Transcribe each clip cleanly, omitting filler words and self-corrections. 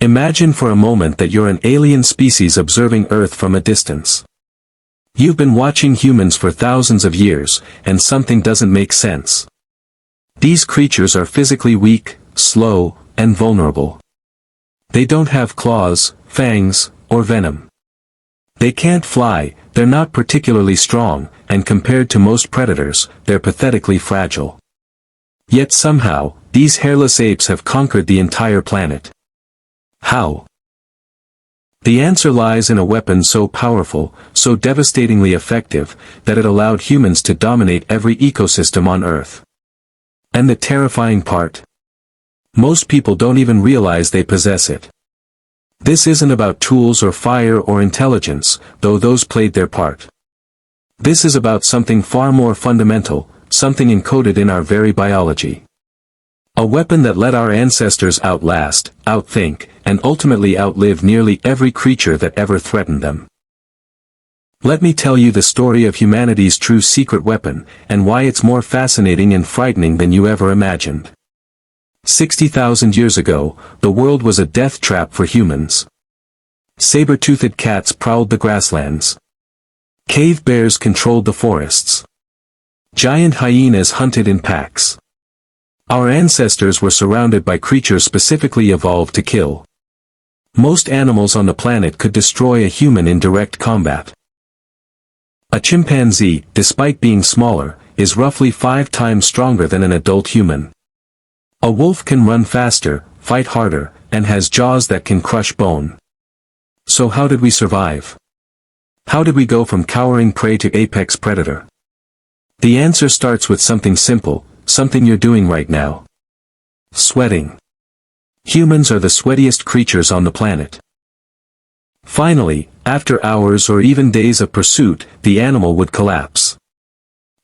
Imagine for a moment that you're an alien species observing Earth from a distance. You've been watching humans for thousands of years, and something doesn't make sense. These creatures are physically weak, slow, and vulnerable. They don't have claws, fangs, or venom. They can't fly, they're not particularly strong, and compared to most predators, they're pathetically fragile. Yet somehow, these hairless apes have conquered the entire planet. How? The answer lies in a weapon so powerful, so devastatingly effective, that it allowed humans to dominate every ecosystem on Earth. And the terrifying part? Most people don't even realize they possess it. This isn't about tools or fire or intelligence, though those played their part. This is about something far more fundamental, something encoded in our very biology. A weapon that let our ancestors outlast, outthink, and ultimately outlive nearly every creature that ever threatened them. Let me tell you the story of humanity's true secret weapon, and why it's more fascinating and frightening than you ever imagined. 60,000 years ago, the world was a death trap for humans. Saber-toothed cats prowled the grasslands. Cave bears controlled the forests. Giant hyenas hunted in packs. Our ancestors were surrounded by creatures specifically evolved to kill. Most animals on the planet could destroy a human in direct combat. A chimpanzee, despite being smaller, is roughly 5 times stronger than an adult human. A wolf can run faster, fight harder, and has jaws that can crush bone. So how did we survive? How did we go from cowering prey to apex predator? The answer starts with something simple, something you're doing right now. Sweating. Humans are the sweatiest creatures on the planet. Finally, after hours or even days of pursuit, the animal would collapse.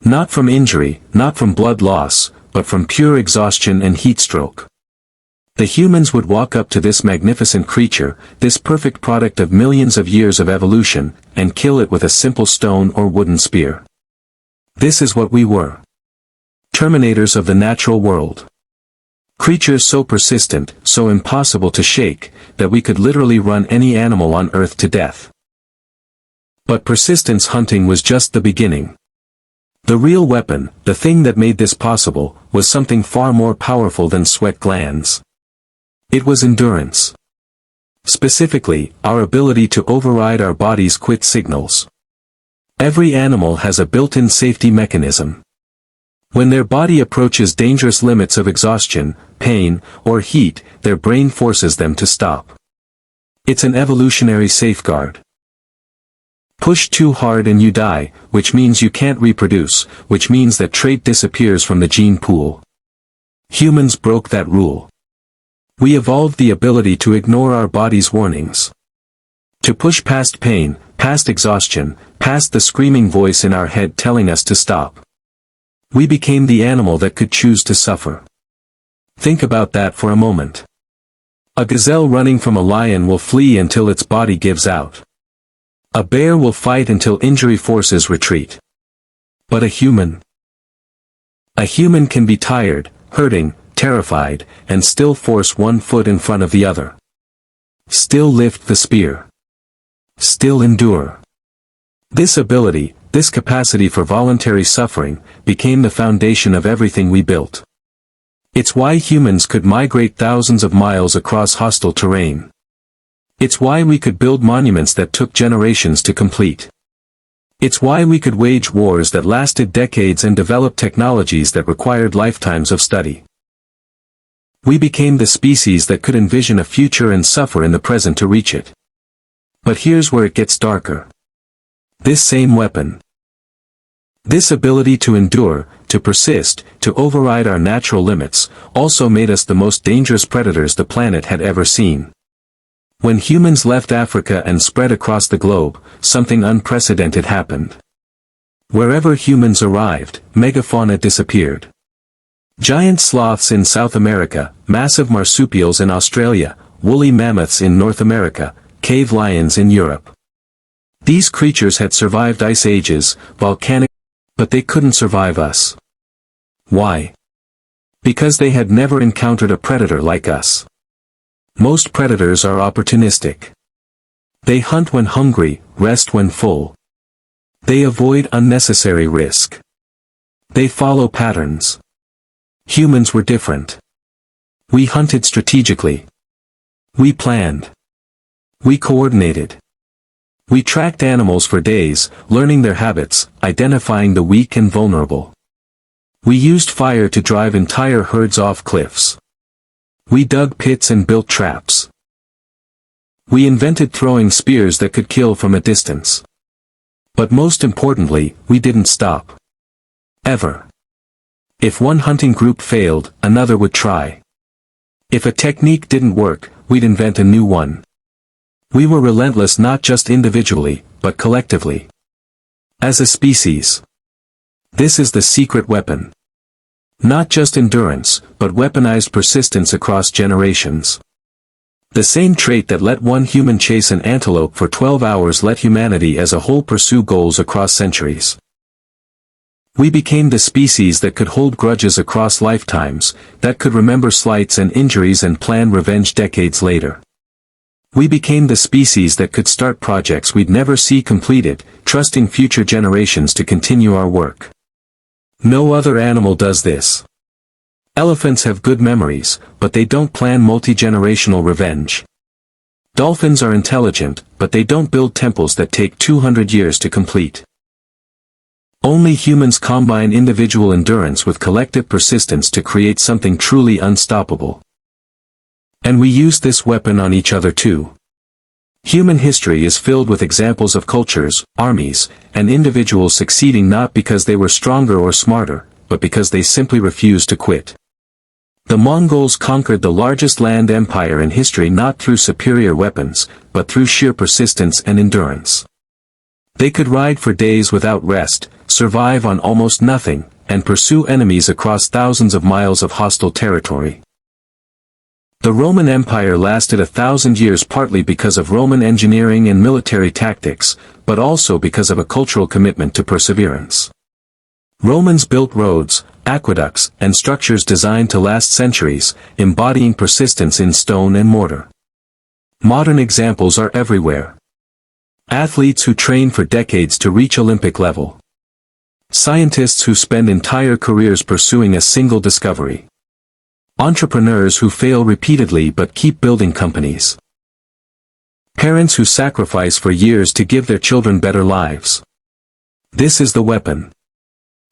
Not from injury, not from blood loss, but from pure exhaustion and heat stroke. The humans would walk up to this magnificent creature, this perfect product of millions of years of evolution, and kill it with a simple stone or wooden spear. This is what we were. Terminators of the natural world. Creatures so persistent, so impossible to shake, that we could literally run any animal on Earth to death. But persistence hunting was just the beginning. The real weapon, the thing that made this possible, was something far more powerful than sweat glands. It was endurance. Specifically, our ability to override our body's quit signals. Every animal has a built-in safety mechanism. When their body approaches dangerous limits of exhaustion, pain, or heat, their brain forces them to stop. It's an evolutionary safeguard. Push too hard and you die, which means you can't reproduce, which means that trait disappears from the gene pool. Humans broke that rule. We evolved the ability to ignore our body's warnings. To push past pain, past exhaustion, past the screaming voice in our head telling us to stop. We became the animal that could choose to suffer. Think about that for a moment. A gazelle running from a lion will flee until its body gives out. A bear will fight until injury forces retreat. But a human? A human can be tired, hurting, terrified, and still force one foot in front of the other. Still lift the spear. Still endure. This ability, this capacity for voluntary suffering, became the foundation of everything we built. It's why humans could migrate thousands of miles across hostile terrain. It's why we could build monuments that took generations to complete. It's why we could wage wars that lasted decades and develop technologies that required lifetimes of study. We became the species that could envision a future and suffer in the present to reach it. But here's where it gets darker. This same weapon. This ability to endure, to persist, to override our natural limits, also made us the most dangerous predators the planet had ever seen. When humans left Africa and spread across the globe, something unprecedented happened. Wherever humans arrived, megafauna disappeared. Giant sloths in South America, massive marsupials in Australia, woolly mammoths in North America, cave lions in Europe. These creatures had survived ice ages, volcanic, but they couldn't survive us. Why? Because they had never encountered a predator like us. Most predators are opportunistic. They hunt when hungry, rest when full. They avoid unnecessary risk. They follow patterns. Humans were different. We hunted strategically. We planned. We coordinated. We tracked animals for days, learning their habits, identifying the weak and vulnerable. We used fire to drive entire herds off cliffs. We dug pits and built traps. We invented throwing spears that could kill from a distance. But most importantly, we didn't stop. Ever. If one hunting group failed, another would try. If a technique didn't work, we'd invent a new one. We were relentless not just individually, but collectively. As a species. This is the secret weapon. Not just endurance, but weaponized persistence across generations. The same trait that let one human chase an antelope for 12 hours let humanity as a whole pursue goals across centuries. We became the species that could hold grudges across lifetimes, that could remember slights and injuries and plan revenge decades later. We became the species that could start projects we'd never see completed, trusting future generations to continue our work. No other animal does this. Elephants have good memories, but they don't plan multi-generational revenge. Dolphins are intelligent, but they don't build temples that take 200 years to complete. Only humans combine individual endurance with collective persistence to create something truly unstoppable. And we use this weapon on each other too. Human history is filled with examples of cultures, armies, and individuals succeeding not because they were stronger or smarter, but because they simply refused to quit. The Mongols conquered the largest land empire in history not through superior weapons, but through sheer persistence and endurance. They could ride for days without rest, survive on almost nothing, and pursue enemies across thousands of miles of hostile territory. The Roman Empire lasted 1,000 years partly because of Roman engineering and military tactics, but also because of a cultural commitment to perseverance. Romans built roads, aqueducts, and structures designed to last centuries, embodying persistence in stone and mortar. Modern examples are everywhere. Athletes who train for decades to reach Olympic level. Scientists who spend entire careers pursuing a single discovery. Entrepreneurs who fail repeatedly but keep building companies. Parents who sacrifice for years to give their children better lives. This is the weapon.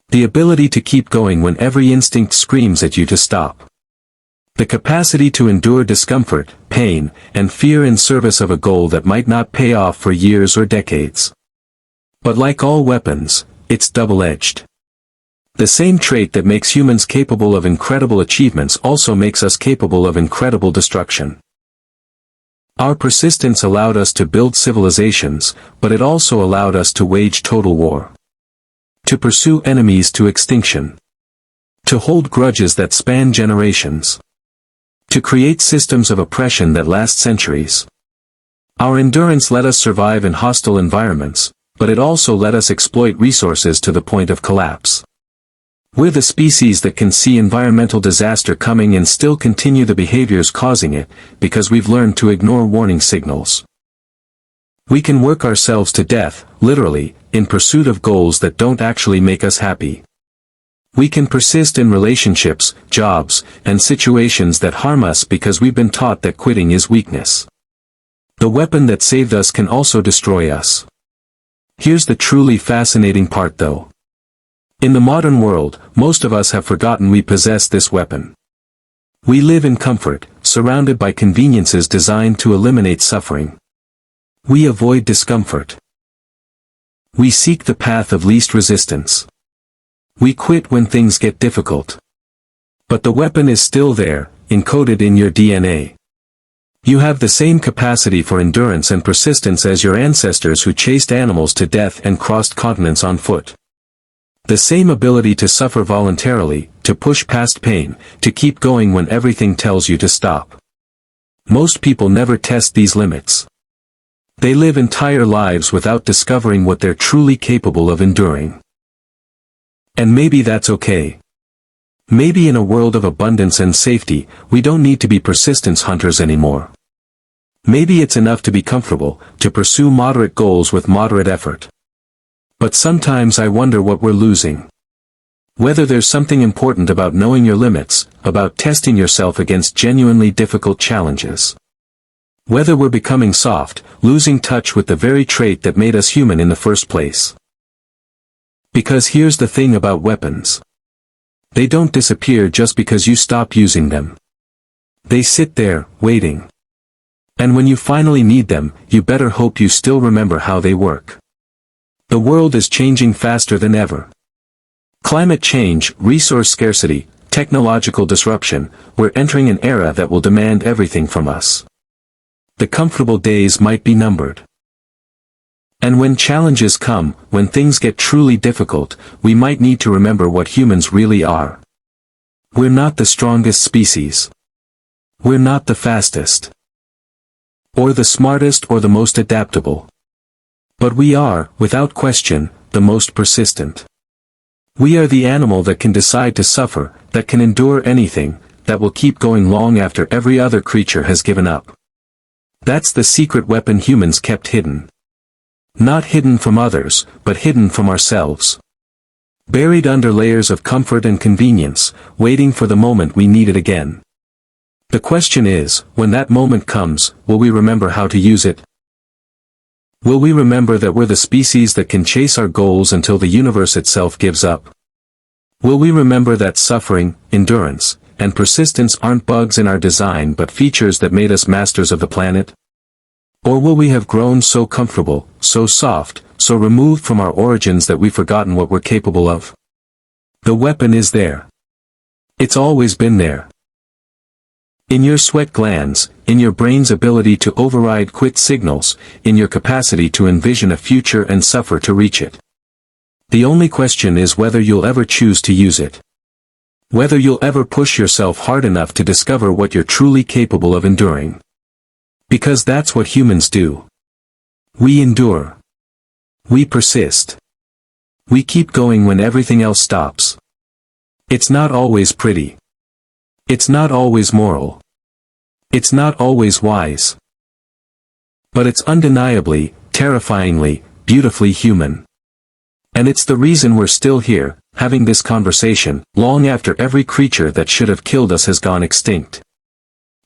The ability to keep going when every instinct screams at you to stop. The capacity to endure discomfort, pain, and fear in service of a goal that might not pay off for years or decades. But like all weapons, it's double-edged. The same trait that makes humans capable of incredible achievements also makes us capable of incredible destruction. Our persistence allowed us to build civilizations, but it also allowed us to wage total war. To pursue enemies to extinction. To hold grudges that span generations. To create systems of oppression that last centuries. Our endurance let us survive in hostile environments, but it also let us exploit resources to the point of collapse. We're the species that can see environmental disaster coming and still continue the behaviors causing it, because we've learned to ignore warning signals. We can work ourselves to death, literally, in pursuit of goals that don't actually make us happy. We can persist in relationships, jobs, and situations that harm us because we've been taught that quitting is weakness. The weapon that saved us can also destroy us. Here's the truly fascinating part though. In the modern world, most of us have forgotten we possess this weapon. We live in comfort, surrounded by conveniences designed to eliminate suffering. We avoid discomfort. We seek the path of least resistance. We quit when things get difficult. But the weapon is still there, encoded in your DNA. You have the same capacity for endurance and persistence as your ancestors who chased animals to death and crossed continents on foot. The same ability to suffer voluntarily, to push past pain, to keep going when everything tells you to stop. Most people never test these limits. They live entire lives without discovering what they're truly capable of enduring. And maybe that's okay. Maybe in a world of abundance and safety, we don't need to be persistence hunters anymore. Maybe it's enough to be comfortable, to pursue moderate goals with moderate effort. But sometimes I wonder what we're losing. Whether there's something important about knowing your limits, about testing yourself against genuinely difficult challenges. Whether we're becoming soft, losing touch with the very trait that made us human in the first place. Because here's the thing about weapons. They don't disappear just because you stop using them. They sit there, waiting. And when you finally need them, you better hope you still remember how they work. The world is changing faster than ever. Climate change, resource scarcity, technological disruption, we're entering an era that will demand everything from us. The comfortable days might be numbered. And when challenges come, when things get truly difficult, we might need to remember what humans really are. We're not the strongest species. We're not the fastest. Or the smartest or the most adaptable. But we are, without question, the most persistent. We are the animal that can decide to suffer, that can endure anything, that will keep going long after every other creature has given up. That's the secret weapon humans kept hidden. Not hidden from others, but hidden from ourselves. Buried under layers of comfort and convenience, waiting for the moment we need it again. The question is, when that moment comes, will we remember how to use it? Will we remember that we're the species that can chase our goals until the universe itself gives up? Will we remember that suffering, endurance, and persistence aren't bugs in our design but features that made us masters of the planet? Or will we have grown so comfortable, so soft, so removed from our origins that we've forgotten what we're capable of? The weapon is there. It's always been there. In your sweat glands, in your brain's ability to override quit signals, in your capacity to envision a future and suffer to reach it. The only question is whether you'll ever choose to use it. Whether you'll ever push yourself hard enough to discover what you're truly capable of enduring. Because that's what humans do. We endure. We persist. We keep going when everything else stops. It's not always pretty. It's not always moral. It's not always wise. But it's undeniably, terrifyingly, beautifully human. And it's the reason we're still here, having this conversation, long after every creature that should have killed us has gone extinct.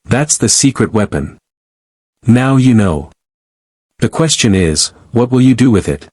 That's the secret weapon. Now you know. The question is, what will you do with it?